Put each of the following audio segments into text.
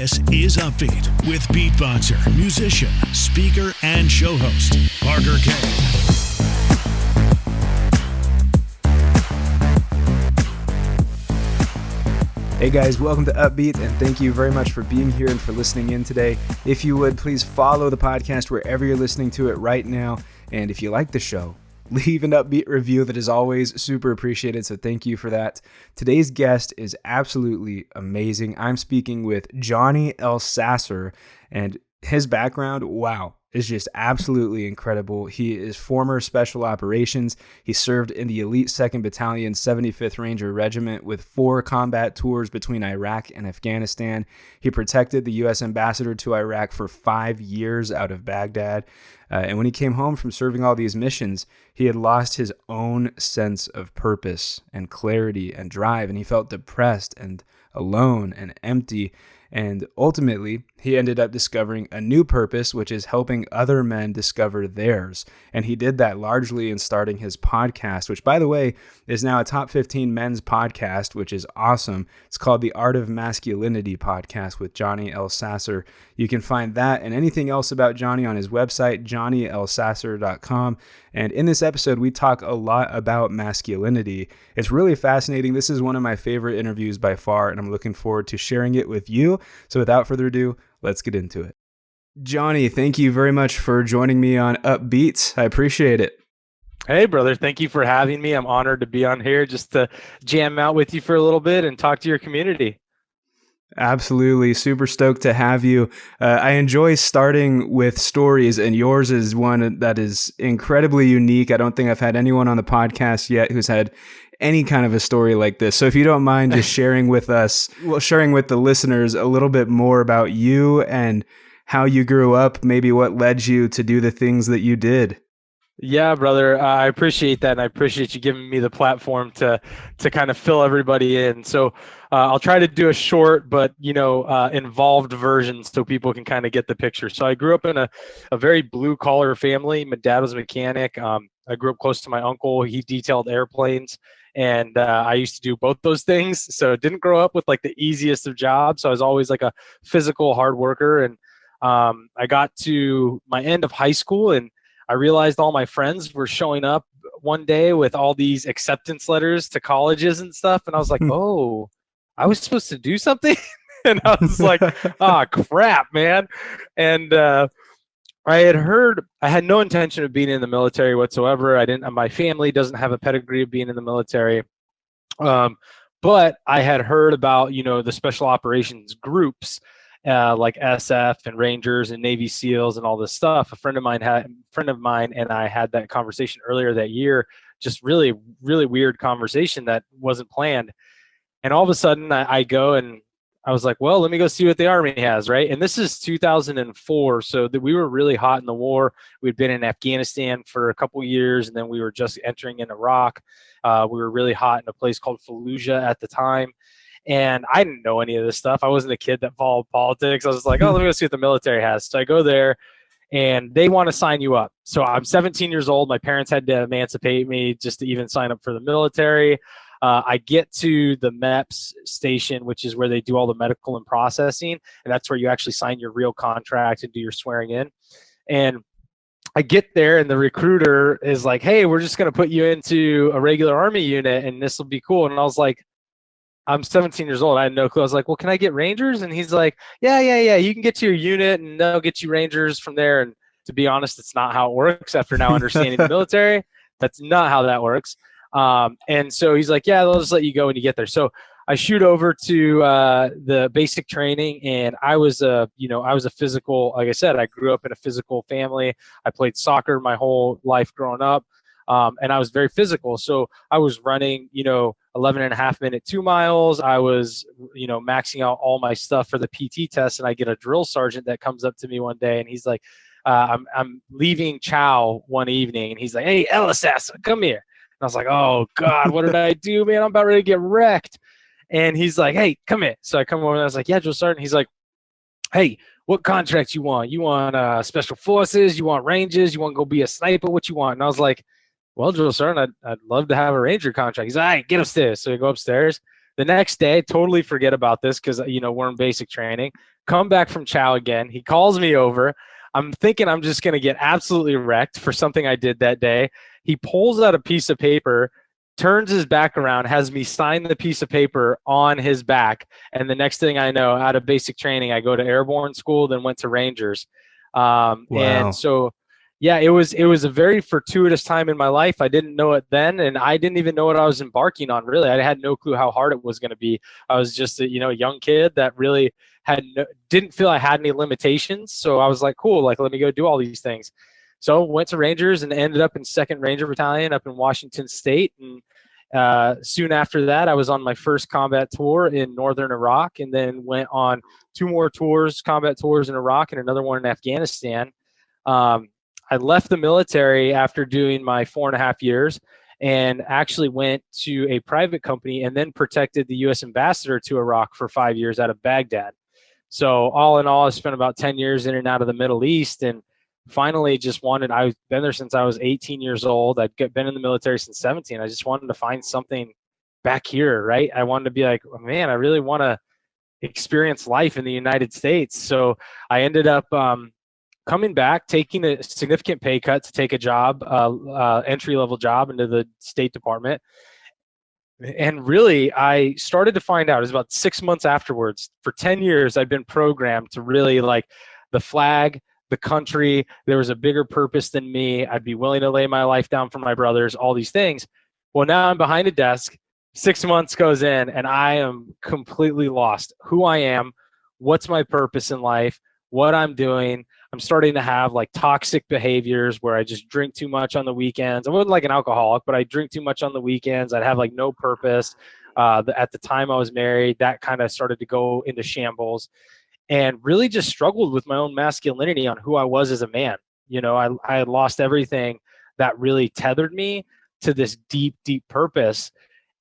This is Upbeat with beatboxer, musician, speaker, and show host, Parker K. Hey guys, welcome to Upbeat, and thank you very much for being here and for listening in today. If you would, please follow the podcast wherever you're listening to it right now. And if you like the show, leave an Upbeat review. That is always super appreciated, so thank you for that. Today's guest is absolutely amazing. I'm speaking with Johnny Elsasser, and his background, wow, is just absolutely incredible. He is former Special Operations. He served in the Elite 2nd Battalion, 75th Ranger Regiment with 4 combat tours between Iraq and Afghanistan. He protected the U.S. ambassador to Iraq for 5 years out of Baghdad. And when he came home from serving all these missions, he had lost his own sense of purpose and clarity and drive, and he felt depressed and alone and empty. And ultimately, he ended up discovering a new purpose, which is helping other men discover theirs. And he did that largely in starting his podcast, which, by the way, is now a top 15 men's podcast, which is awesome. It's called the Art of Masculinity podcast with Johnny Elsasser. You can find that and anything else about Johnny on his website, johnnyelsasser.com. And in this episode, we talk a lot about masculinity. It's really fascinating. This is one of my favorite interviews by far, and I'm looking forward to sharing it with you. So without further ado, let's get into it. Johnny, thank you very much for joining me on Upbeat. I appreciate it. Hey, brother. Thank you for having me. I'm honored to be on here just to jam out with you for a little bit and talk to your community. Absolutely. Super stoked to have you. I enjoy starting with stories, and yours is one that is incredibly unique. I don't think I've had anyone on the podcast yet who's had any kind of a story like this. So if you don't mind just sharing with us, sharing with the listeners a little bit more about you and how you grew up, maybe what led you to do the things that you did. Yeah, brother, I appreciate that. And I appreciate you giving me the platform to kind of fill everybody in. So I'll try to do a short, but, involved version so people can kind of get the picture. So I grew up in a very blue collar family. My dad was a mechanic. I grew up close to my uncle. He detailed airplanes. And I used to do both those things. So didn't grow up with like the easiest of jobs. So I was always like a physical hard worker. And I got to my end of high school and I realized all my friends were showing up one day with all these acceptance letters to colleges and stuff. And I was like, oh, I was supposed to do something. And I was like, oh, crap, man. And I had no intention of being in the military whatsoever. My family doesn't have a pedigree of being in the military. But I had heard about, the special operations groups, like SF and Rangers and Navy SEALs and all this stuff. A friend of mine and I had that conversation earlier that year, just really, really weird conversation that wasn't planned. And all of a sudden I go and I was like, well, let me go see what the Army has, right? And this is 2004, so that we were really hot in the war. We'd been in Afghanistan for a couple years, and then we were just entering in Iraq. We were really hot in a place called Fallujah at the time. And I didn't know any of this stuff. I wasn't a kid that followed politics. I was like, oh, let me go see what the military has. So I go there, and they want to sign you up. So I'm 17 years old. My parents had to emancipate me just to even sign up for the military. I get to the MEPS station, which is where they do all the medical and processing, and that's where you actually sign your real contract and do your swearing in. And I get there, and the recruiter is like, hey, we're just going to put you into a regular Army unit, and this will be cool. And I was like, I'm 17 years old. I had no clue. I was like, well, can I get Rangers? And he's like, yeah. You can get to your unit, and they'll get you Rangers from there. And to be honest, it's not how it works after now understanding the military. That's not how that works. And so he's like, yeah, they'll just let you go when you get there. So I shoot over to the basic training, and I was a physical, like I said, I grew up in a physical family. I played soccer my whole life growing up. And I was very physical. So I was running, 11.5-minute 2 miles. I was, maxing out all my stuff for the PT test. And I get a drill sergeant that comes up to me one day, and he's like, I'm leaving chow one evening, and he's like, hey, Elsasser, come here. And I was like, oh God, what did I do, man? I'm about ready to get wrecked. And he's like, hey, come here. So I come over, and I was like, yeah, drill sergeant. He's like, hey, what contract you want? You want special forces? You want Rangers? You want to go be a sniper? What you want? And I was like, well, drill sergeant, I'd love to have a Ranger contract. He's like, all right, get upstairs. So I go upstairs. The next day, totally forget about this because, we're in basic training. Come back from chow again. He calls me over. I'm thinking I'm just going to get absolutely wrecked for something I did that day. He pulls out a piece of paper, turns his back around, has me sign the piece of paper on his back. And the next thing I know, out of basic training, I go to airborne school, then went to Rangers. And so, yeah, it was a very fortuitous time in my life. I didn't know it then, and I didn't even know what I was embarking on, really. I had no clue how hard it was going to be. I was just a young kid that really didn't feel I had any limitations. So I was like, cool, like, let me go do all these things. So went to Rangers and ended up in 2nd Ranger Battalion up in Washington State. And soon after that, I was on my first combat tour in northern Iraq, and then went on 2 more tours, combat tours in Iraq, and another one in Afghanistan. I left the military after doing my 4.5 years and actually went to a private company and then protected the U.S. ambassador to Iraq for 5 years out of Baghdad. So all in all, I spent about 10 years in and out of the Middle East, and finally I've been there since I was 18 years old. I'd been in the military since 17. I just wanted to find something back here, right? I wanted to be like, oh, man, I really want to experience life in the United States. So I ended up coming back, taking a significant pay cut to take a job, entry-level job into the State Department. And really, I started to find out, it was about 6 months afterwards, for 10 years, I'd been programmed to really like the flag, the country. There was a bigger purpose than me. I'd be willing to lay my life down for my brothers, all these things. Well, now I'm behind a desk. 6 months goes in, and I am completely lost. Who I am, what's my purpose in life, what I'm doing. I'm starting to have like toxic behaviors where I just drink too much on the weekends. I wasn't like an alcoholic, but I drink too much on the weekends. I'd have like no purpose. At the time I was married, that kind of started to go into shambles, and really just struggled with my own masculinity on who I was as a man. I had lost everything that really tethered me to this deep, deep purpose.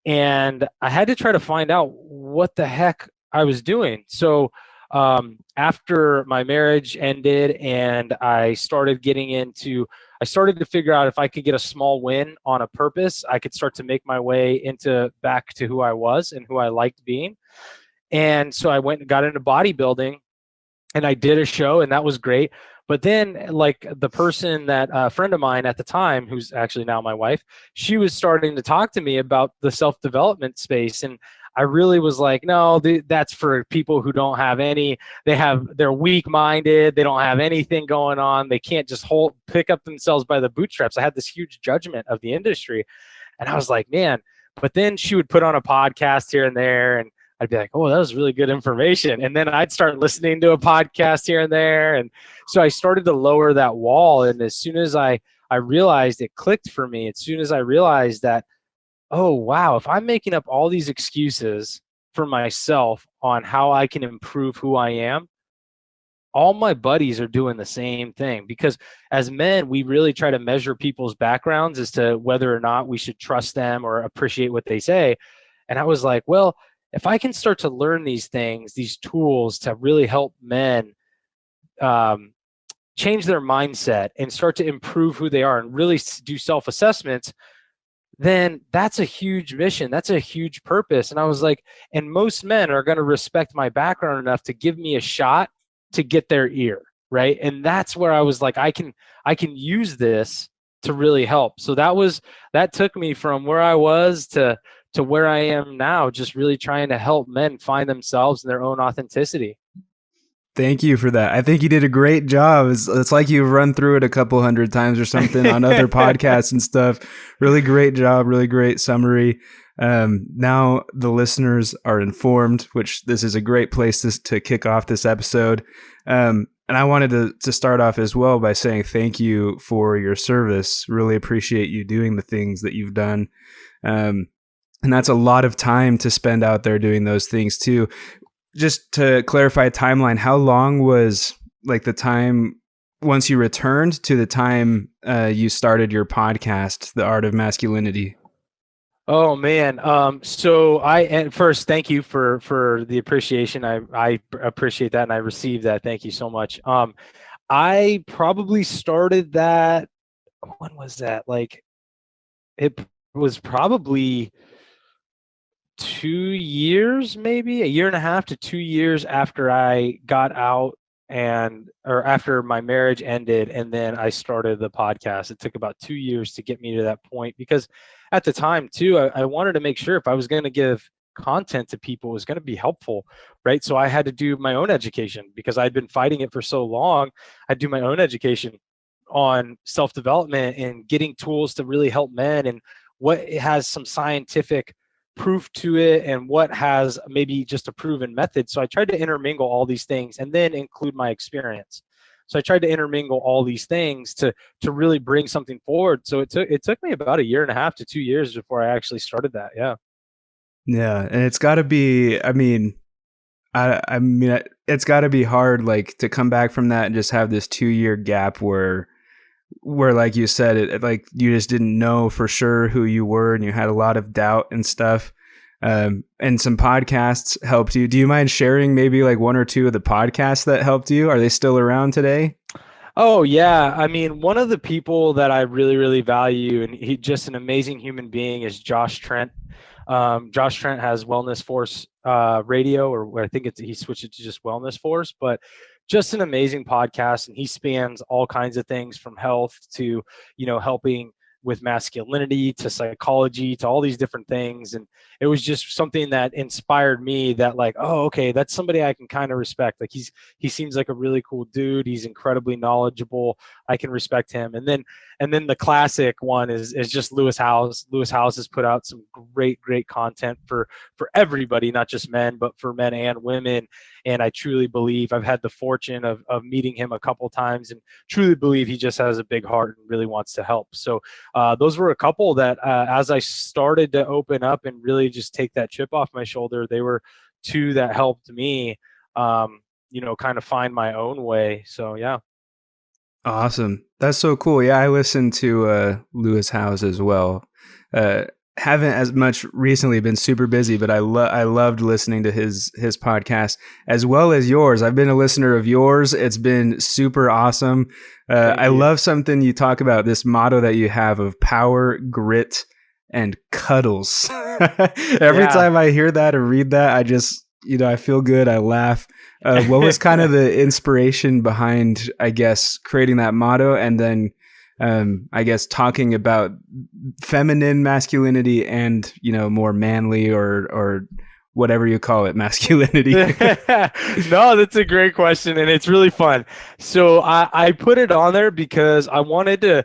And I had to try to find out what the heck I was doing. So after my marriage ended and I started to figure out if I could get a small win on a purpose, I could start to make my way back to who I was and who I liked being. And so I went and got into bodybuilding, and I did a show, and that was great. But then, like, the person that a friend of mine at the time, who's actually now my wife, she was starting to talk to me about the self-development space. And I really was like, no, that's for people who don't have they're weak-minded. They don't have anything going on. They can't just pick up themselves by the bootstraps. I had this huge judgment of the industry. And I was like, man, but then she would put on a podcast here and there, and I'd be like, oh, that was really good information. And then I'd start listening to a podcast here and there. And so I started to lower that wall. And as soon as I realized, it clicked for me, as soon as I realized that, oh, wow, if I'm making up all these excuses for myself on how I can improve who I am, all my buddies are doing the same thing. Because as men, we really try to measure people's backgrounds as to whether or not we should trust them or appreciate what they say. And I was like, well, if I can start to learn these things, these tools to really help men change their mindset and start to improve who they are and really do self-assessments, then that's a huge mission. That's a huge purpose. And I was like, and most men are going to respect my background enough to give me a shot to get their ear, right? And that's where I was like, I can use this to really help. So that took me from where I was to where I am now, just really trying to help men find themselves and their own authenticity. Thank you for that. I think you did a great job. It's like you've run through it a couple hundred times or something on other podcasts and stuff. Really great job. Really great summary. Now the listeners are informed, which this is a great place to kick off this episode. And I wanted to start off as well by saying thank you for your service. Really appreciate you doing the things that you've done. And that's a lot of time to spend out there doing those things too. Just to clarify a timeline, how long was like the time once you returned to the time you started your podcast, The Art of Masculinity? Oh man. And first, thank you for the appreciation. I appreciate that, and I received that. Thank you so much. I probably started that. When was that? Like, it was probably 2 years, maybe a year and a half to 2 years after I got out or after my marriage ended, and then I started the podcast. It took about 2 years to get me to that point, because at the time too, I wanted to make sure if I was going to give content to people, it was going to be helpful, right? So I had to do my own education because I'd been fighting it for so long. I'd do my own education on self-development and getting tools to really help men, and what has some scientific proof to it and what has maybe just a proven method. So I tried to intermingle all these things and then include my experience. So I tried to intermingle all these things to really bring something forward. So it took me about a year and a half to 2 years before I actually started that. Yeah. Yeah, and it's got to be. I mean, it's got to be hard, like, to come back from that and just have this 2 year gap where like you said, it like you just didn't know for sure who you were, and you had a lot of doubt and stuff. And some podcasts helped you. Do you mind sharing maybe like one or two of the podcasts that helped you? Are they still around today? Oh yeah. I mean, one of the people that I really, really value, and he's just an amazing human being, is Josh Trent. Josh Trent has Wellness Force Radio, or I think he switched it to just Wellness Force, but just an amazing podcast. And he spans all kinds of things from health to, helping with masculinity to psychology to all these different things. And it was just something that inspired me that, like, oh, okay, that's somebody I can kind of respect. Like he seems like a really cool dude. He's incredibly knowledgeable. I can respect him. And then the classic one is just Lewis Howes. Lewis Howes has put out some great content for everybody, not just men, but for men and women. And I truly believe, I've had the fortune of meeting him a couple times, and truly believe he just has a big heart and really wants to help. So those were a couple that as I started to open up and really just take that chip off my shoulder, they were two that helped me, kind of find my own way. So, yeah. Awesome. That's so cool. Yeah, I listened to Lewis Howes as well. Haven't as much recently, been super busy, but I loved listening to his podcast as well as yours. I've been a listener of yours. It's been super awesome. I love something you talk about, this motto that you have of power, grit, and cuddles. Every time I hear that or read that, I just, I feel good. I laugh. What was kind of the inspiration behind, I guess, creating that motto, and then I guess talking about feminine masculinity and, more manly or whatever you call it, masculinity? No, that's a great question, and it's really fun. So I put it on there because I wanted to,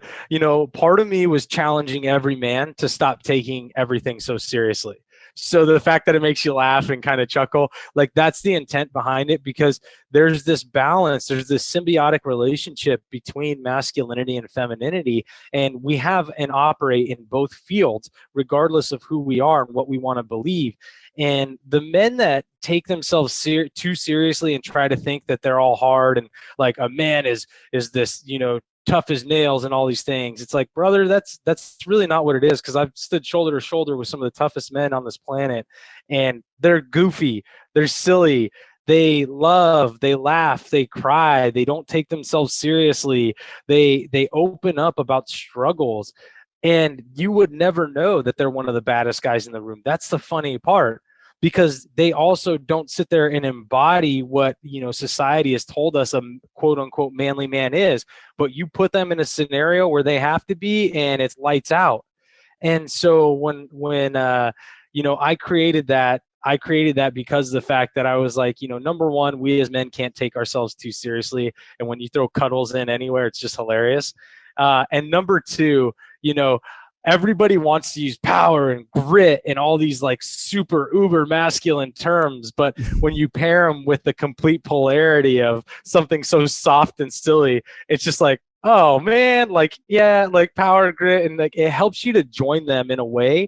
part of me was challenging every man to stop taking everything so seriously. So the fact that it makes you laugh and kind of chuckle, like, that's the intent behind it, because there's this balance, there's this symbiotic relationship between masculinity and femininity, and we have and operate in both fields regardless of who we are and what we want to believe. And the men that take themselves too seriously and try to think that they're all hard and like a man is this, tough as nails and all these things. It's like, brother, that's really not what it is, because I've stood shoulder to shoulder with some of the toughest men on this planet, and they're goofy, they're silly, they love, they laugh, they cry, they don't take themselves seriously, they open up about struggles, and you would never know that they're one of the baddest guys in the room. That's the funny part, because they also don't sit there and embody what, society has told us a quote unquote manly man is, but you put them in a scenario where they have to be, and it's lights out. And so when I created that because of the fact that I was like, number one, we as men can't take ourselves too seriously, and when you throw cuddles in anywhere, it's just hilarious. And number two, everybody wants to use power and grit and all these like super uber masculine terms, but when you pair them with the complete polarity of something so soft and silly, it's just like, oh man, like, yeah, like power and grit, and like it helps you to join them in a way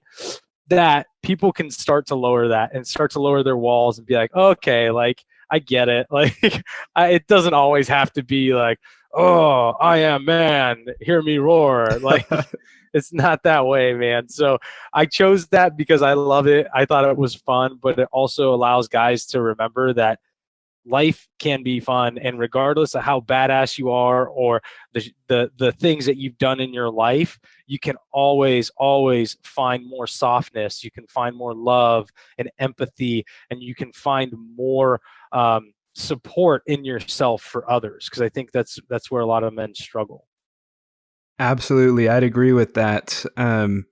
that people can start to lower that and start to lower their walls and be like, okay, like I get it. Like it doesn't always have to be like, oh, I am man, hear me roar. Like it's not that way, man. So I chose that because I love it. I thought it was fun, but it also allows guys to remember that life can be fun, and regardless of how badass you are or the things that you've done in your life, you can always find more softness, you can find more love and empathy, and you can find more support in yourself for others, because I think that's where a lot of men struggle. Absolutely, I'd agree with that. And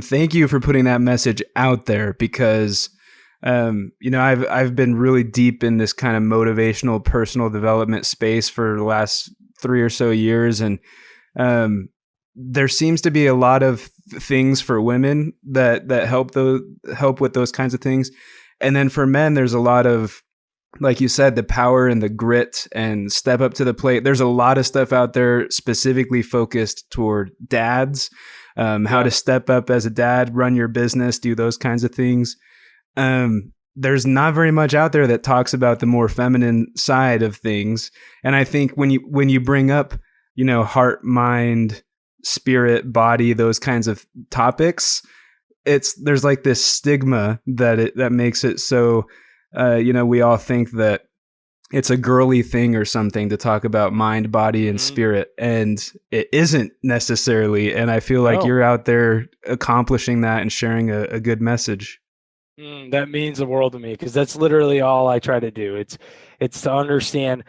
thank you for putting that message out there, because I've been really deep in this kind of motivational personal development space for the last 3 or so years, and there seems to be a lot of things for women that help with those kinds of things, and then for men, there's a lot of, like you said, the power and the grit and step up to the plate. There's a lot of stuff out there specifically focused toward dads, how to step up as a dad, run your business, do those kinds of things. There's not very much out there that talks about the more feminine side of things. And I think when you bring up, heart, mind, spirit, body, those kinds of topics, there's like this stigma that makes it so, we all think that it's a girly thing or something to talk about mind, body, and spirit, and it isn't necessarily. And I feel like you're out there accomplishing that and sharing a good message. That means the world to me, because that's literally all I try to do. It's to understand,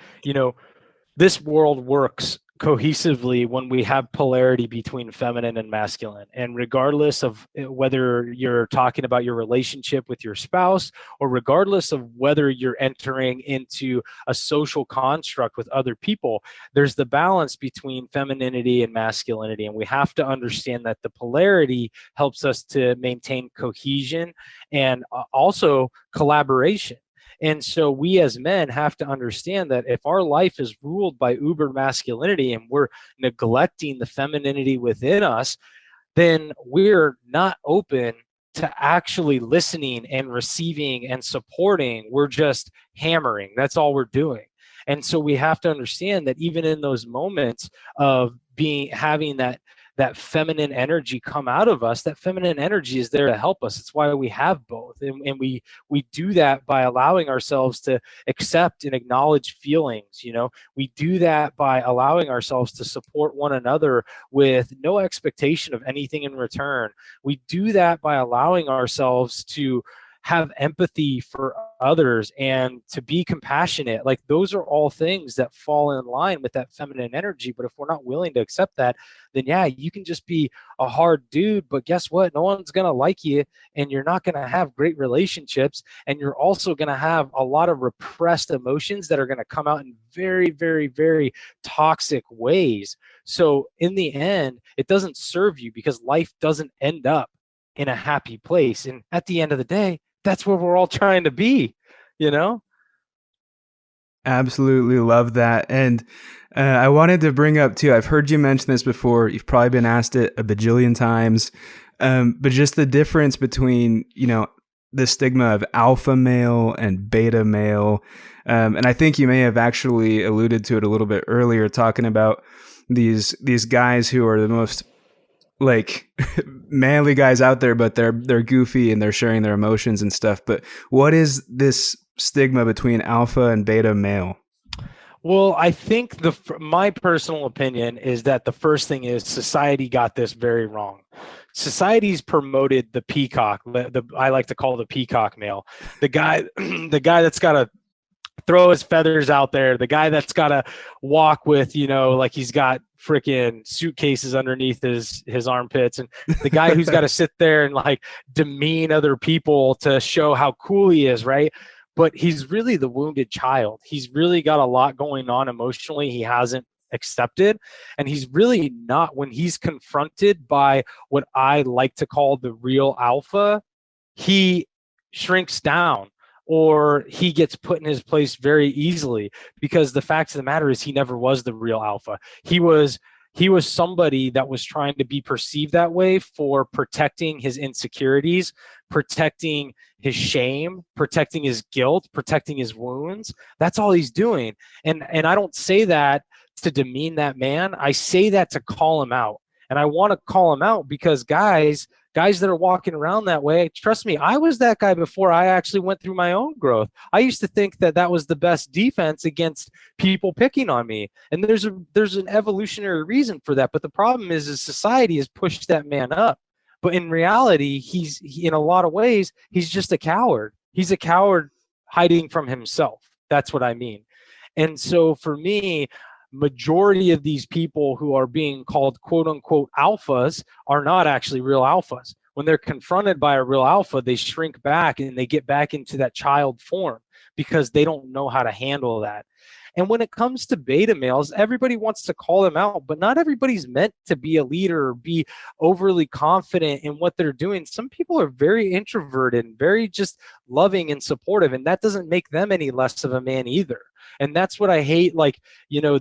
this world works cohesively when we have polarity between feminine and masculine. And regardless of whether you're talking about your relationship with your spouse, or regardless of whether you're entering into a social construct with other people, there's the balance between femininity and masculinity. And we have to understand that the polarity helps us to maintain cohesion and also collaboration. And so we as men have to understand that if our life is ruled by uber masculinity and we're neglecting the femininity within us, then we're not open to actually listening and receiving and supporting. We're just hammering. That's all we're doing. And so we have to understand that even in those moments of having that feminine energy come out of us, that feminine energy is there to help us. It's why we have both. And we do that by allowing ourselves to accept and acknowledge feelings. We do that by allowing ourselves to support one another with no expectation of anything in return. We do that by allowing ourselves to have empathy for others and to be compassionate. Like, those are all things that fall in line with that feminine energy. But if we're not willing to accept that, then you can just be a hard dude, but guess what? No one's going to like you, and you're not going to have great relationships. And you're also going to have a lot of repressed emotions that are going to come out in very, very, very toxic ways. So in the end, it doesn't serve you, because life doesn't end up in a happy place. And at the end of the day, that's where we're all trying to be, Absolutely love that. And I wanted to bring up too, I've heard you mention this before. You've probably been asked it a bajillion times, but just the difference between, the stigma of alpha male and beta male. And I think you may have actually alluded to it a little bit earlier, talking about these guys who are the most like manly guys out there, but they're goofy and they're sharing their emotions and stuff. But what is this stigma between alpha and beta male? Well, I think my personal opinion is that the first thing is society got this very wrong. Society's promoted the peacock. I like to call the peacock male, the guy that's got to throw his feathers out there, the guy that's got to walk with, like he's got freaking suitcases underneath his armpits, and the guy who's got to sit there and like demean other people to show how cool he is, right? But he's really the wounded child. He's really got a lot going on emotionally he hasn't accepted, and he's really not, when he's confronted by what I like to call the real alpha, he shrinks down, or he gets put in his place very easily, because the fact of the matter is he never was the real alpha. He was somebody that was trying to be perceived that way for protecting his insecurities, protecting his shame, protecting his guilt, protecting his wounds. That's all he's doing. And I don't say that to demean that man. I say that to call him out. And I want to call him out because, guys, guys that are walking around that way, trust me, I was that guy before I actually went through my own growth. I used to think that that was the best defense against people picking on me. And there's an evolutionary reason for that. But the problem is society has pushed that man up. But in reality, in a lot of ways, he's just a coward. He's a coward hiding from himself. That's what I mean. And so for me, majority of these people who are being called quote unquote alphas are not actually real alphas. When they're confronted by a real alpha, they shrink back and they get back into that child form because they don't know how to handle that. And when it comes to beta males, everybody wants to call them out, but not everybody's meant to be a leader or be overly confident in what they're doing. Some people are very introverted and very just loving and supportive, and that doesn't make them any less of a man either. And that's what I hate. Like, you know,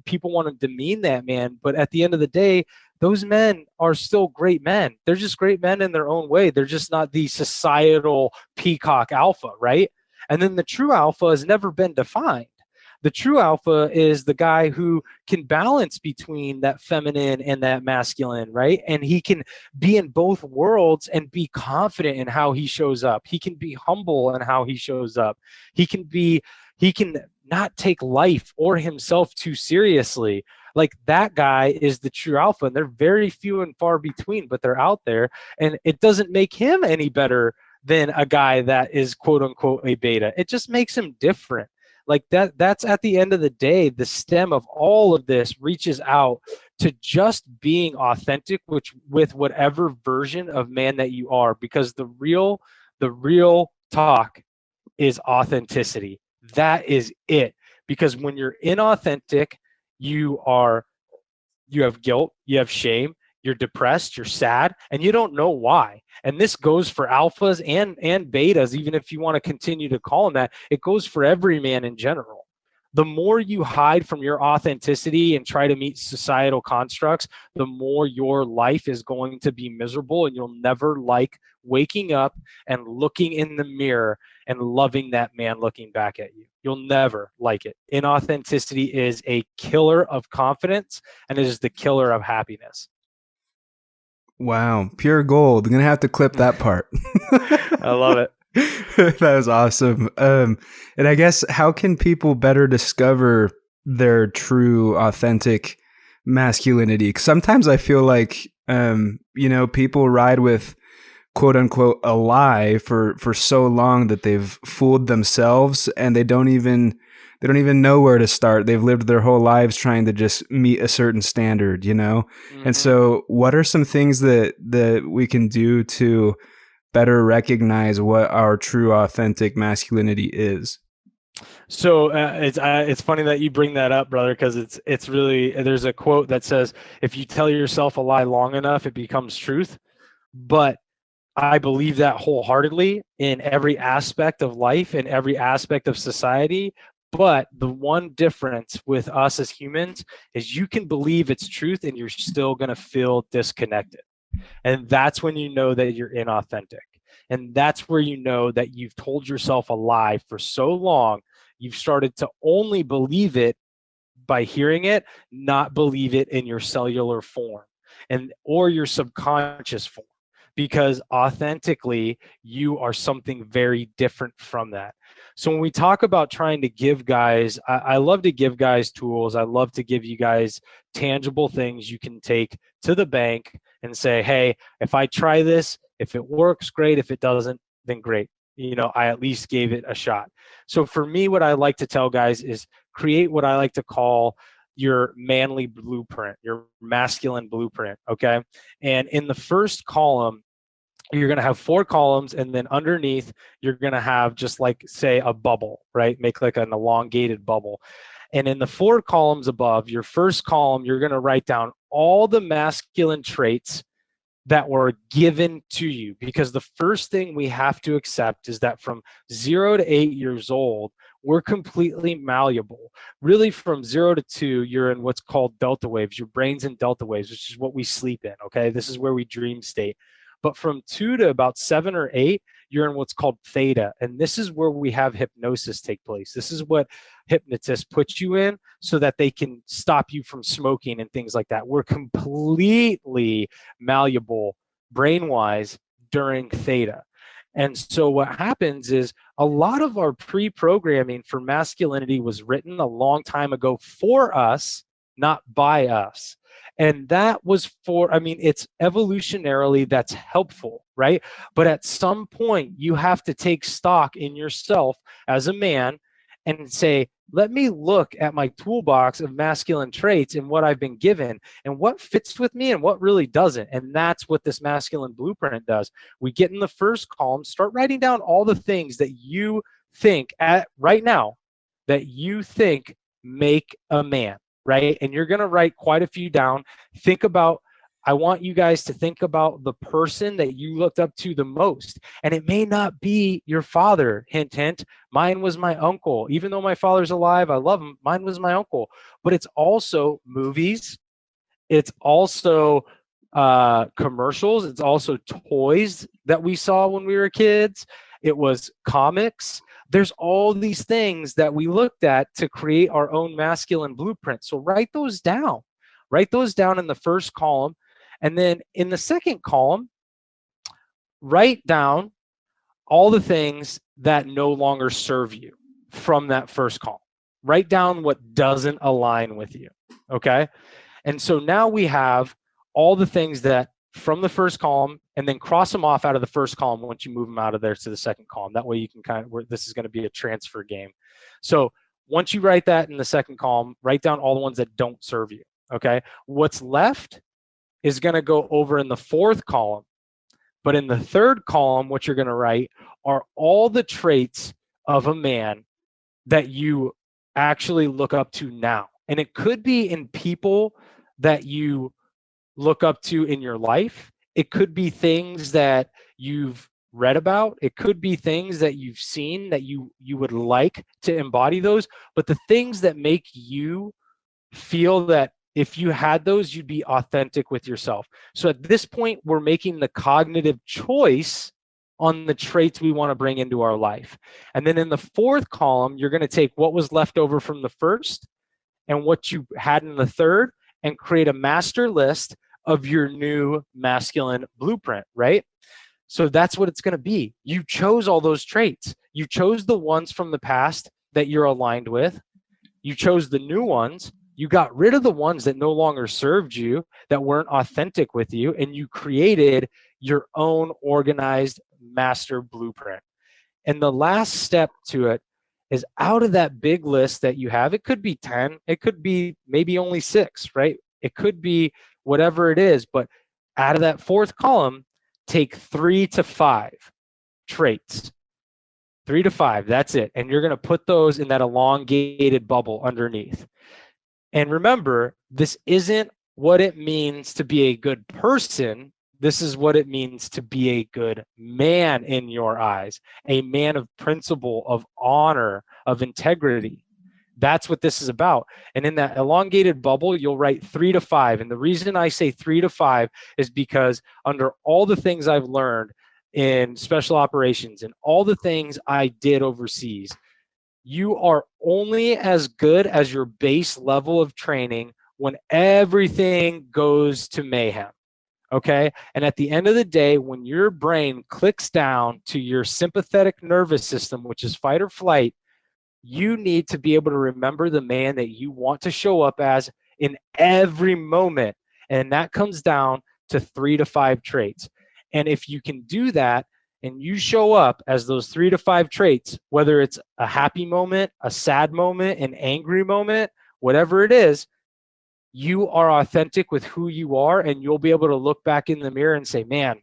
people want to demean that man, but at the end of the day, those men are still great men. They're just great men in their own way. They're just not the societal peacock alpha, right? And then the true alpha has never been defined. The true alpha is the guy who can balance between that feminine and that masculine, right? And he can be in both worlds and be confident in how he shows up. He can be humble in how he shows up. He can not take life or himself too seriously. Like, that guy is the true alpha, and they're very few and far between, but they're out there, and it doesn't make him any better than a guy that is quote unquote a beta. It just makes him different. Like that's at the end of the day, the stem of all of this reaches out to just being authentic, with whatever version of man that you are, because the real talk is authenticity. That is it. Because when you're inauthentic, you have guilt, you have shame, you're depressed, you're sad, and you don't know why. And this goes for alphas and betas, even if you want to continue to call them that. It goes for every man in general. The more you hide from your authenticity and try to meet societal constructs, the more your life is going to be miserable, and you'll never like waking up and looking in the mirror and loving that man looking back at you. You'll never like it. Inauthenticity is a killer of confidence, and it is the killer of happiness. Wow, pure gold. I'm gonna have to clip that part. I love it. That was awesome. And I guess, how can people better discover their true, authentic masculinity? 'Cause sometimes I feel like, people ride with quote unquote a lie for so long that they've fooled themselves, and they don't even know where to start. They've lived their whole lives trying to just meet a certain standard, Mm-hmm. And so what are some things that we can do to better recognize what our true authentic masculinity is? So it's funny that you bring that up, brother, because it's really, there's a quote that says, if you tell yourself a lie long enough, it becomes truth. But I believe that wholeheartedly in every aspect of life and every aspect of society. But the one difference with us as humans is you can believe it's truth and you're still going to feel disconnected. And that's when you know that you're inauthentic. And that's where you know that you've told yourself a lie for so long, you've started to only believe it by hearing it, not believe it in your cellular form or your subconscious form. Because authentically, you are something very different from that. So when we talk about trying to give guys, I love to give guys tools. I love to give you guys tangible things you can take to the bank and say, hey, if I try this, if it works, great. If it doesn't, then great. I at least gave it a shot. So for me, what I like to tell guys is create what I like to call your manly blueprint, your masculine blueprint, okay? And in the first column, you're going to have 4 columns, and then underneath, you're going to have just like, say, a bubble, right? Make like an elongated bubble. And in the 4 columns above, your first column, you're going to write down all the masculine traits that were given to you. Because the first thing we have to accept is that from 0 to 8 years old, we're completely malleable. Really, from 0 to 2, you're in what's called delta waves. Your brain's in delta waves, which is what we sleep in, okay? This is where we dream state. But from 2 to about 7 or 8, you're in what's called theta. And this is where we have hypnosis take place. This is what hypnotists put you in so that they can stop you from smoking and things like that. We're completely malleable brain-wise during theta. And so what happens is a lot of our pre-programming for masculinity was written a long time ago for us, not by us. And that was for, I mean, it's evolutionarily that's helpful, right? But at some point, you have to take stock in yourself as a man and say, let me look at my toolbox of masculine traits and what I've been given and what fits with me and what really doesn't. And that's what this masculine blueprint does. We get in the first column, start writing down all the things that you think at right now that you think make a man, right? And you're going to write quite a few down. Think about, I want you guys to think about the person that you looked up to the most. And it may not be your father, hint, hint. Mine was my uncle. Even though my father's alive, I love him. Mine was my uncle. But it's also movies. It's also commercials. It's also toys that we saw when we were kids. It was comics. There's all these things that we looked at to create our own masculine blueprint. So write those down. Write those down in the first column. And then in the second column, write down all the things that no longer serve you from that first column. Write down what doesn't align with you, okay? And so now we have all the things that from the first column, and then cross them off out of the first column once you move them out of there to the second column. That way you can kind of, this is going to be a transfer game. So once you write that in the second column, write down all the ones that don't serve you, okay? What's left is going to go over in the fourth column. But in the third column, what you're going to write are all the traits of a man that you actually look up to now. And it could be in people that you look up to in your life. It could be things that you've read about. It could be things that you've seen that you would like to embody those. But the things that make you feel that if you had those, you'd be authentic with yourself. So at this point, we're making the cognitive choice on the traits we want to bring into our life. And then in the fourth column, you're going to take what was left over from the first and what you had in the third and create a master list of your new masculine blueprint, right? So that's what it's going to be. You chose all those traits. You chose the ones from the past that you're aligned with. You chose the new ones. You got rid of the ones that no longer served you, that weren't authentic with you, and you created your own organized master blueprint. And the last step to it is out of that big list that you have, it could be 10, it could be maybe only 6, right? It could be whatever it is, but out of that fourth column, take 3 to 5 traits. 3 to 5, that's it. And you're going to put those in that elongated bubble underneath. And remember, this isn't what it means to be a good person. This is what it means to be a good man in your eyes, a man of principle, of honor, of integrity. That's what this is about. And in that elongated bubble, you'll write 3 to 5. And the reason I say 3 to 5 is because under all the things I've learned in special operations and all the things I did overseas, you are only as good as your base level of training when everything goes to mayhem, okay? And at the end of the day, when your brain clicks down to your sympathetic nervous system, which is fight or flight, you need to be able to remember the man that you want to show up as in every moment. And that comes down to 3 to 5 traits. And if you can do that, and you show up as those 3 to 5 traits, whether it's a happy moment, a sad moment, an angry moment, whatever it is, you are authentic with who you are, and you'll be able to look back in the mirror and say, man,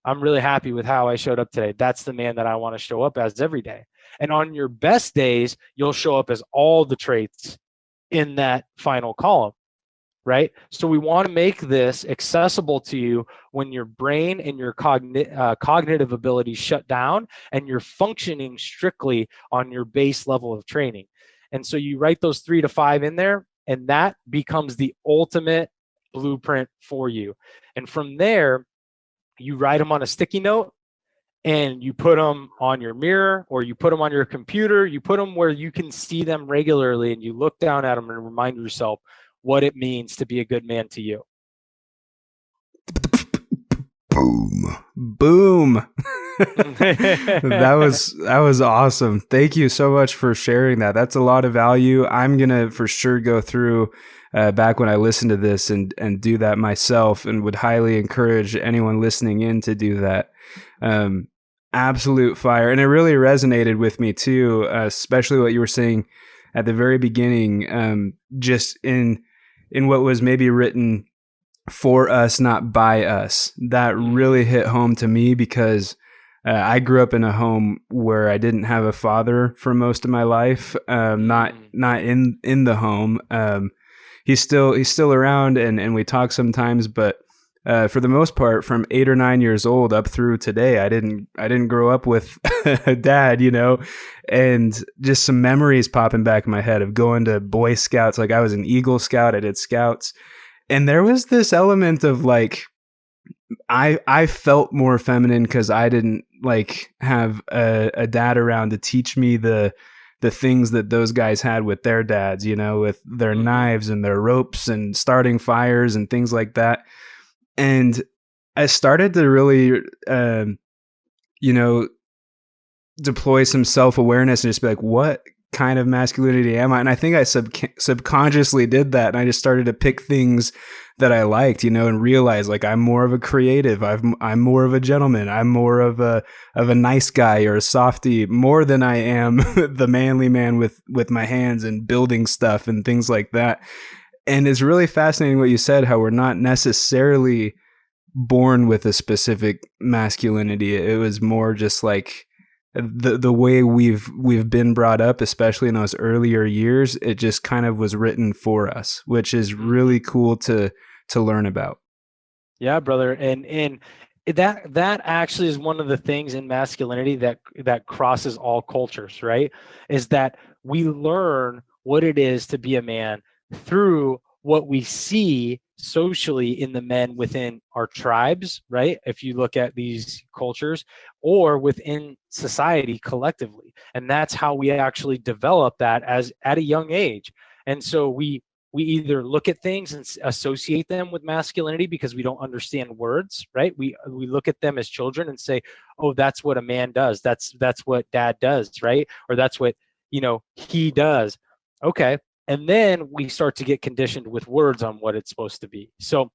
I'm really happy with how I showed up today. That's the man that I want to show up as every day. And on your best days, you'll show up as all the traits in that final column, right? So we want to make this accessible to you when your brain and your cognitive abilities shut down and you're functioning strictly on your base level of training. And so you write those 3 to 5 in there, and that becomes the ultimate blueprint for you. And from there, you write them on a sticky note and you put them on your mirror, or you put them on your computer, you put them where you can see them regularly, and you look down at them and remind yourself what it means to be a good man to you. Boom. That was awesome. Thank you so much for sharing that. That's a lot of value. I'm going to for sure go through back when I listen to this and do that myself, and would highly encourage anyone listening in to do that. Absolute fire. And it really resonated with me too, especially what you were saying at the very beginning, just in what was maybe written for us, not by us. That really hit home to me because I grew up in a home where I didn't have a father for most of my life. Not in the home. He's still around, and we talk sometimes, but for the most part, from 8 or 9 years old up through today, I didn't grow up with a dad, and just some memories popping back in my head of going to Boy Scouts. Like I was an Eagle Scout, I did Scouts, and there was this element of like, I felt more feminine because I didn't like have a dad around to teach me the things that those guys had with their dads, with their knives and their ropes and starting fires and things like that. And I started to really, deploy some self-awareness and just be like, what kind of masculinity am I? And I think I subconsciously did that. And I just started to pick things that I liked, and realize like I'm more of a creative. I'm more of a gentleman. I'm more of a nice guy or a softie, more than I am the manly man with my hands and building stuff and things like that. And it's really fascinating what you said, how we're not necessarily born with a specific masculinity. It was more just like the way we've been brought up, especially in those earlier years. It just kind of was written for us, which is really cool to learn about. Yeah, brother. And that actually is one of the things in masculinity that crosses all cultures, right? Is that we learn what it is to be a man through what we see socially in the men within our tribes, right? If you look at these cultures, or within society collectively. And that's how we actually develop that as at a young age. And so we either look at things and associate them with masculinity because we don't understand words, right? We look at them as children and say, oh, that's what a man does. That's what dad does, right? Or that's what, he does. Okay. And then we start to get conditioned with words on what it's supposed to be. So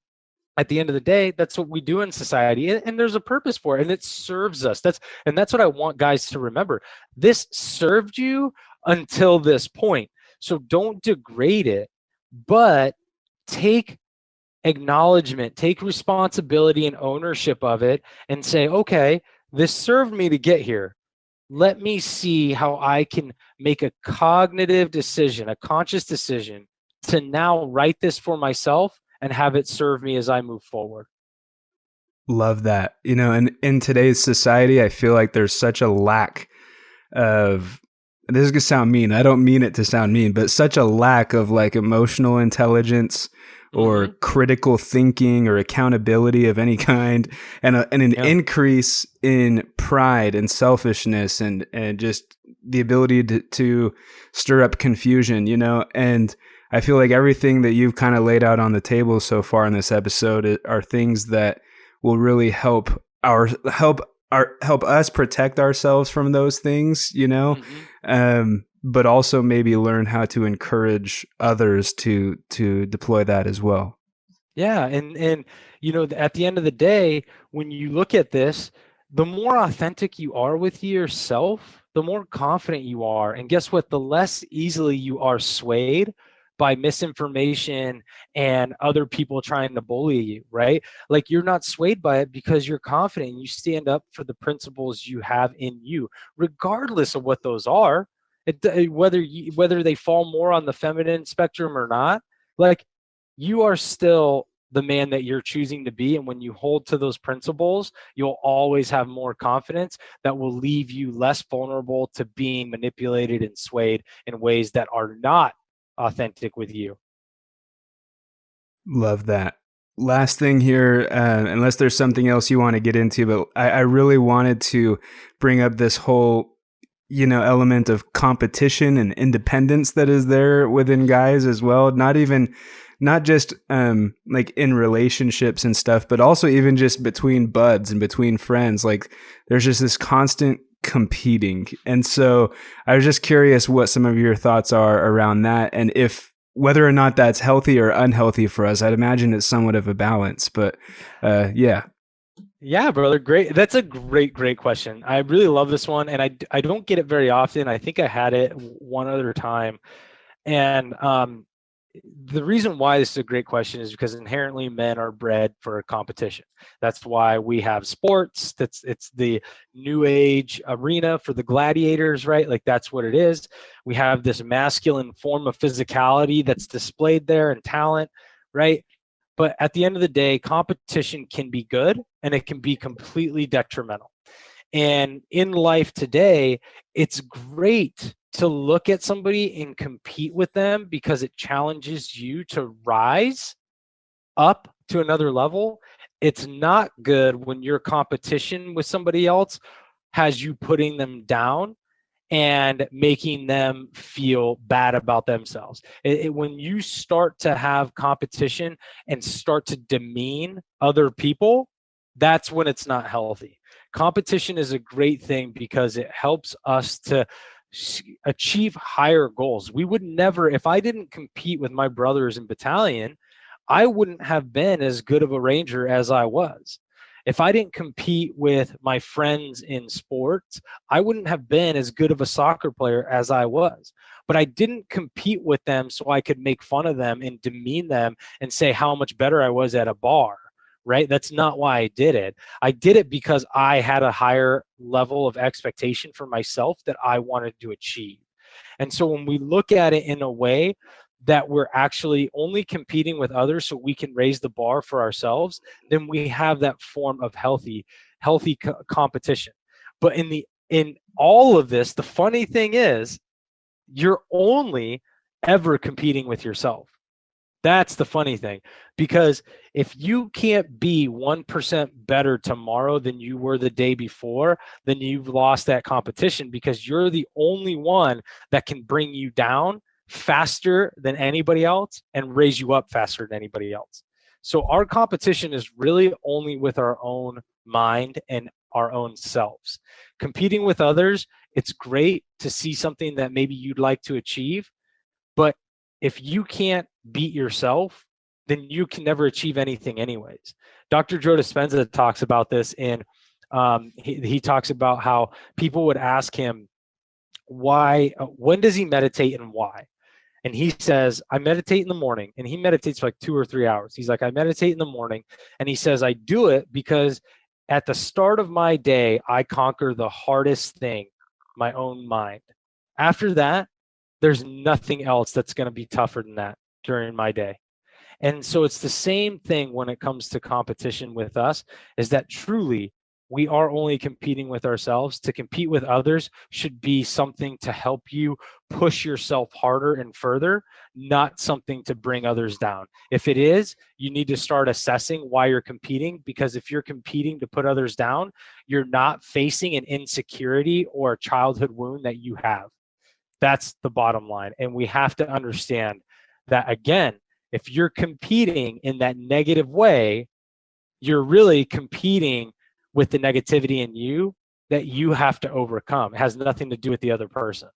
at the end of the day, that's what we do in society. And there's a purpose for it, and it serves us. That's what I want guys to remember. This served you until this point. So don't degrade it, but take acknowledgement, take responsibility and ownership of it, and say, okay, this served me to get here. Let me see how I can make a cognitive decision, a conscious decision to now write this for myself and have it serve me as I move forward. Love that. And in today's society, I feel like there's such a lack of, this is going to sound mean. I don't mean it to sound mean, but such a lack of like emotional intelligence or critical thinking or accountability of any kind, and an increase in pride and selfishness and just the ability to stir up confusion, and I feel like everything that you've kind of laid out on the table so far in this episode are things that will really help us protect ourselves from those things, but also maybe learn how to encourage others to deploy that as well. Yeah. And at the end of the day, when you look at this, the more authentic you are with yourself, the more confident you are. And guess what? The less easily you are swayed by misinformation and other people trying to bully you, right? Like you're not swayed by it because you're confident and you stand up for the principles you have in you, regardless of what those are. Whether they fall more on the feminine spectrum or not, like you are still the man that you're choosing to be. And when you hold to those principles, you'll always have more confidence that will leave you less vulnerable to being manipulated and swayed in ways that are not authentic with you. Love that. Last thing here, unless there's something else you want to get into, but I really wanted to bring up this whole element of competition and independence that is there within guys as well. Not even not just like in relationships and stuff, but also even just between buds and between friends. Like there's just this constant competing. And so I was just curious what some of your thoughts are around that, and if whether or not that's healthy or unhealthy for us. I'd imagine it's somewhat of a balance, but yeah. Yeah, brother. Great. That's a great question. I really love this one, and I don't get it very often. I think I had it one other time. And the reason why this is a great question is because inherently men are bred for competition. That's why we have sports. It's the new age arena for the gladiators, right? Like that's what it is. We have this masculine form of physicality that's displayed there and talent, right? But at the end of the day, competition can be good and it can be completely detrimental. And in life today, it's great to look at somebody and compete with them because it challenges you to rise up to another level. It's not good when your competition with somebody else has you putting them down and making them feel bad about themselves. When you start to have competition and start to demean other people, that's when it's not healthy. Competition is a great thing because it helps us to achieve higher goals. We would never, if I didn't compete with my brothers in battalion, I wouldn't have been as good of a ranger as I was. If I didn't compete with my friends in sports, I wouldn't have been as good of a soccer player as I was. But I didn't compete with them so I could make fun of them and demean them and say how much better I was at a bar, right? That's not why I did it. I did it because I had a higher level of expectation for myself that I wanted to achieve. And so when we look at it in a way that we're actually only competing with others so we can raise the bar for ourselves, then we have that form of healthy competition. But in all of this, the funny thing is you're only ever competing with yourself. That's the funny thing, because if you can't be 1% better tomorrow than you were the day before, then you've lost that competition, because you're the only one that can bring you down faster than anybody else and raise you up faster than anybody else. So our competition is really only with our own mind and our own selves. Competing with others, it's great to see something that maybe you'd like to achieve, but if you can't beat yourself, then you can never achieve anything anyways. Dr. Joe Dispenza talks about this in, he talks about how people would ask him why, when does he meditate and why? And he says, I meditate in the morning, and he meditates for like 2 or 3 hours. He's like, I meditate in the morning. And he says, I do it because at the start of my day, I conquer the hardest thing, my own mind. After that, there's nothing else that's going to be tougher than that during my day. And so it's the same thing when it comes to competition with us, is that truly we are only competing with ourselves. To compete with others should be something to help you push yourself harder and further, not something to bring others down. If it is, you need to start assessing why you're competing, because if you're competing to put others down, you're not facing an insecurity or a childhood wound that you have. That's the bottom line. And we have to understand that, again, if you're competing in that negative way, you're really competing with the negativity in you that you have to overcome. It has nothing to do with the other person.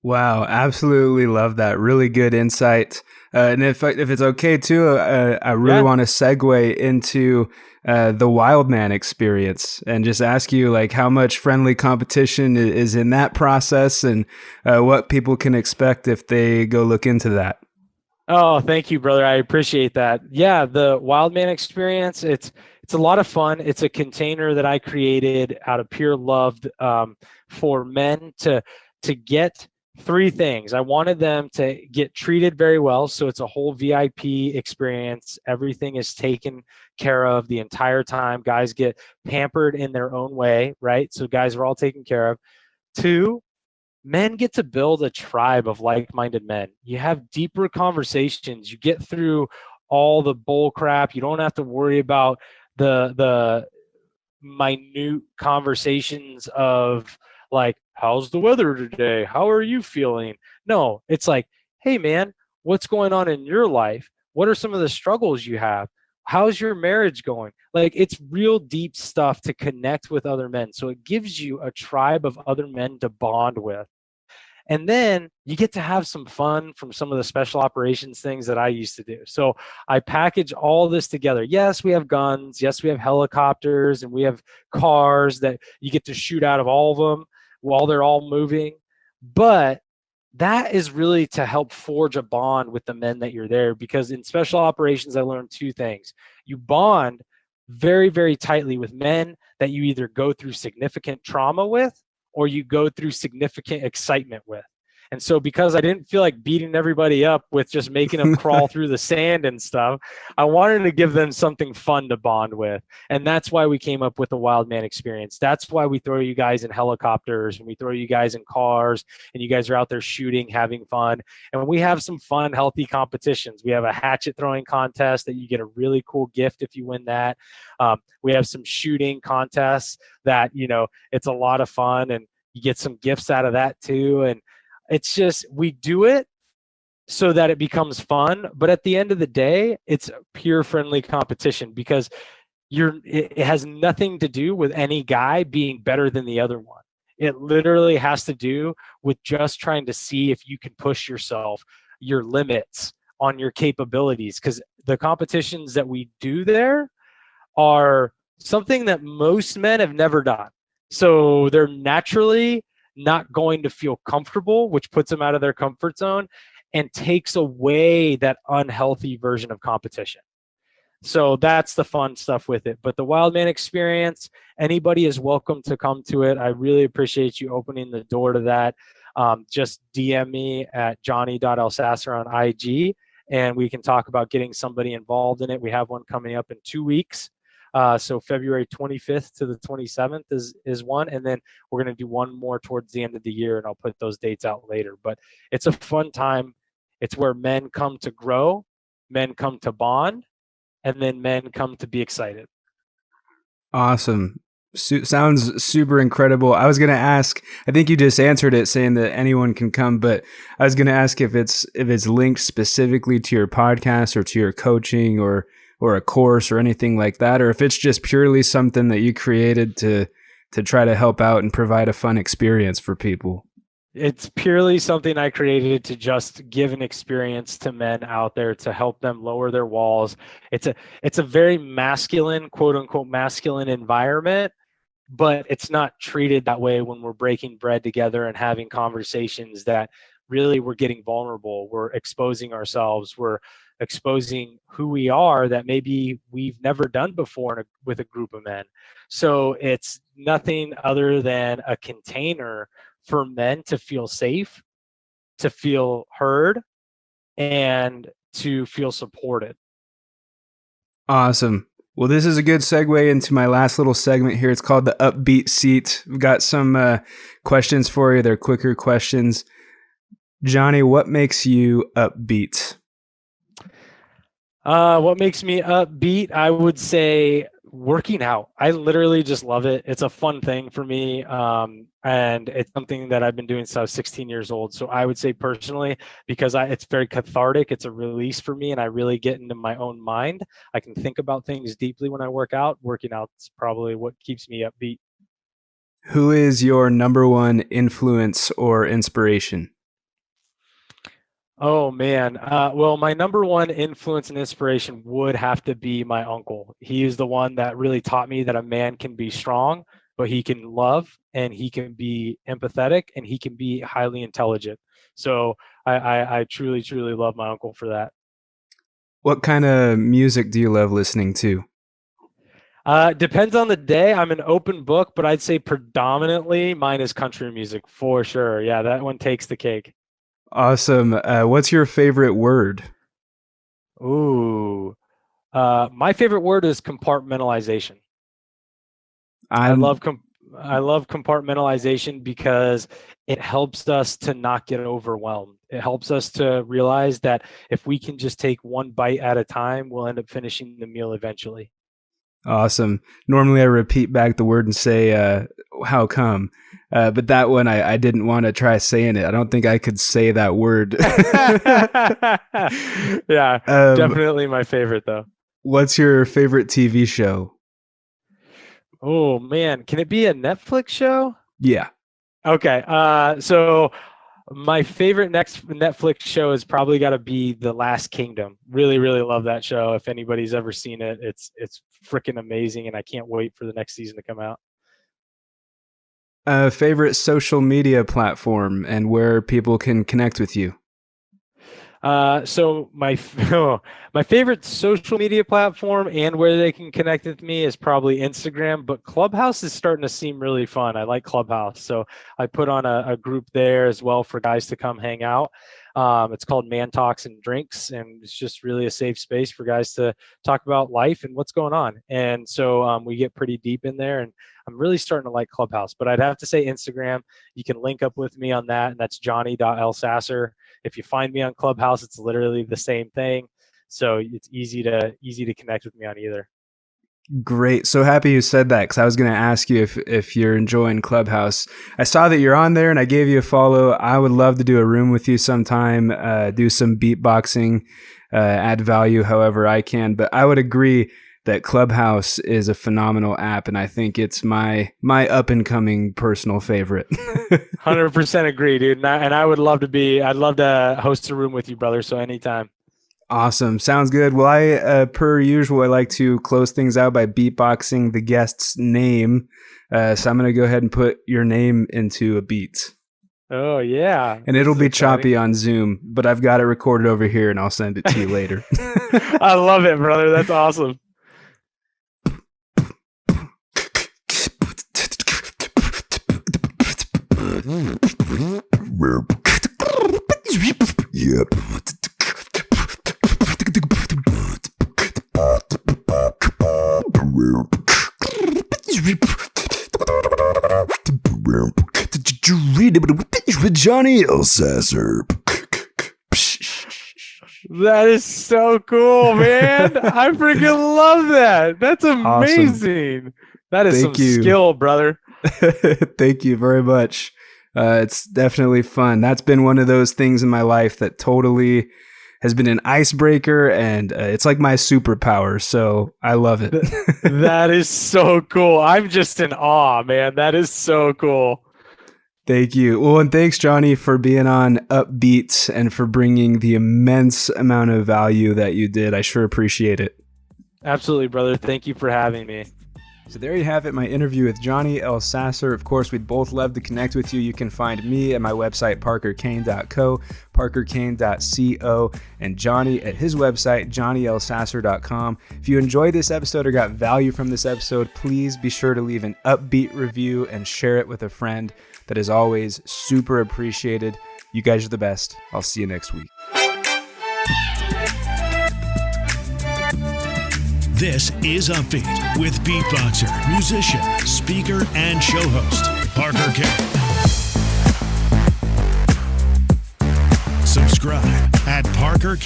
Wow, absolutely love that. Really good insight. And if it's okay too, I really want to segue into the Wildman experience and just ask you like how much friendly competition is in that process, and what people can expect if they go look into that. Oh, thank you, brother. I appreciate that. Yeah, the Wildman experience, it's a lot of fun. It's a container that I created out of pure love for men to get 3 things. I wanted them to get treated very well. So it's a whole VIP experience. Everything is taken care of the entire time. Guys get pampered in their own way, right? So guys are all taken care of. 2, men get to build a tribe of like-minded men. You have deeper conversations. You get through all the bull crap. You don't have to worry about the minute conversations of like, how's the weather today? How are you feeling? No, it's like, hey man, what's going on in your life? What are some of the struggles you have? How's your marriage going? Like, it's real deep stuff to connect with other men. So it gives you a tribe of other men to bond with. And then you get to have some fun from some of the special operations things that I used to do. So I package all this together. Yes, we have guns. Yes, we have helicopters, and we have cars that you get to shoot out of all of them while they're all moving. But that is really to help forge a bond with the men that you're there, because in special operations, I learned two things. You bond very, very tightly with men that you either go through significant trauma with, or you go through significant excitement with. And so because I didn't feel like beating everybody up with just making them crawl through the sand and stuff, I wanted to give them something fun to bond with. And that's why we came up with the Wild Man experience. That's why we throw you guys in helicopters, and we throw you guys in cars, and you guys are out there shooting, having fun. And we have some fun, healthy competitions. We have a hatchet throwing contest that you get a really cool gift if you win that. We have some shooting contests that, it's a lot of fun, and you get some gifts out of that too. And it's just, we do it so that it becomes fun. But at the end of the day, it's a pure friendly competition, because it has nothing to do with any guy being better than the other one. It literally has to do with just trying to see if you can push yourself, your limits on your capabilities. Because the competitions that we do there are something that most men have never done. So they're naturally not going to feel comfortable, which puts them out of their comfort zone and takes away that unhealthy version of competition. So that's the fun stuff with it. But the Wild Man experience, anybody is welcome to come to it. I really appreciate you opening the door to that. Just DM me at johnny.elsasser on IG, and we can talk about getting somebody involved in it. We have one coming up in 2 weeks. So February 25th to the 27th is one. And then we're going to do one more towards the end of the year, and I'll put those dates out later. But it's a fun time. It's where men come to grow, men come to bond, and then men come to be excited. Awesome. Sounds super incredible. I was going to ask, I think you just answered it saying that anyone can come, but I was going to ask if it's linked specifically to your podcast or to your coaching or a course or anything like that, or if it's just purely something that you created to try to help out and provide a fun experience for people. It's purely something I created to just give an experience to men out there to help them lower their walls. It's a very masculine, quote unquote, masculine environment, but it's not treated that way when we're breaking bread together and having conversations that really we're getting vulnerable. We're exposing ourselves. We're exposing who we are that maybe we've never done before with a group of men. So it's nothing other than a container for men to feel safe, to feel heard, and to feel supported. Awesome. Well, this is a good segue into my last little segment here. It's called the UPBEAT Seat. We've got some questions for you. They're quicker questions. Johnny, what makes you upbeat? What makes me upbeat? I would say working out. I literally just love it. It's a fun thing for me. And it's something that I've been doing since I was 16 years old. So I would say personally, because it's very cathartic, it's a release for me, and I really get into my own mind. I can think about things deeply when I work out. Working out is probably what keeps me upbeat. Who is your number one influence or inspiration? Oh man. Well, my number one influence and inspiration would have to be my uncle. He is the one that really taught me that a man can be strong, but he can love, and he can be empathetic, and he can be highly intelligent. So I truly, truly love my uncle for that. What kind of music do you love listening to? Depends on the day. I'm an open book, but I'd say predominantly mine is country music for sure. Yeah, that one takes the cake. Awesome. What's your favorite word? Ooh, my favorite word is compartmentalization. I love compartmentalization because it helps us to not get overwhelmed. It helps us to realize that if we can just take one bite at a time, we'll end up finishing the meal eventually. Awesome. Normally I repeat back the word and say, how come? But that one, I didn't want to try saying it. I don't think I could say that word. Yeah, definitely my favorite though. What's your favorite TV show? Oh man, can it be a Netflix show? Yeah. Okay. So my favorite next Netflix show is probably got to be The Last Kingdom. Really, really love that show. If anybody's ever seen it, it's freaking amazing, and I can't wait for the next season to come out. Favorite social media platform and where people can connect with you? So my favorite social media platform and where they can connect with me is probably Instagram, but Clubhouse is starting to seem really fun. I like Clubhouse. So I put on a group there as well for guys to come hang out. It's called Man Talks and Drinks, and it's just really a safe space for guys to talk about life and what's going on. And so we get pretty deep in there, and I'm really starting to like Clubhouse, but I'd have to say Instagram. You can link up with me on that, and that's johnny.elsasser. If you find me on Clubhouse, it's literally the same thing. So it's easy to connect with me on either. Great. So happy you said that, because I was going to ask you if you're enjoying Clubhouse. I saw that you're on there and I gave you a follow. I would love to do a room with you sometime, do some beatboxing, add value however I can. But I would agree that Clubhouse is a phenomenal app, and I think it's my up and coming personal favorite. 100% agree, dude. And I would love I'd love to host a room with you, brother. So anytime. Awesome. Sounds good. Well, I, per usual, I like to close things out by beatboxing the guest's name. So I'm going to go ahead and put your name into a beat. Oh, yeah. And it'll be choppy on Zoom, but I've got it recorded over here and I'll send it to you later. I love it, brother. That's awesome. Yep. With Johnny Elsasser. That is so cool, man. I freaking love that. That's amazing. Awesome. That is some skill, brother. Thank you very much. It's definitely fun. That's been one of those things in my life that totally has been an icebreaker, and it's like my superpower, so I love it. That is so cool. I'm just in awe, man. That is so cool. Thank you. Well, and thanks, Johnny, for being on Upbeat and for bringing the immense amount of value that you did. I sure appreciate it. Absolutely, brother. Thank you for having me. So there you have it, my interview with Johnny Elsasser. Of course, we'd both love to connect with you. You can find me at my website, parkerkane.co, parkerkane.co, and Johnny at his website, johnnyelsasser.com. If you enjoyed this episode or got value from this episode, please be sure to leave an upbeat review and share it with a friend. That is always super appreciated. You guys are the best. I'll see you next week. This is Upbeat with beatboxer, musician, speaker, and show host, Parker K. Subscribe at parkerk.co.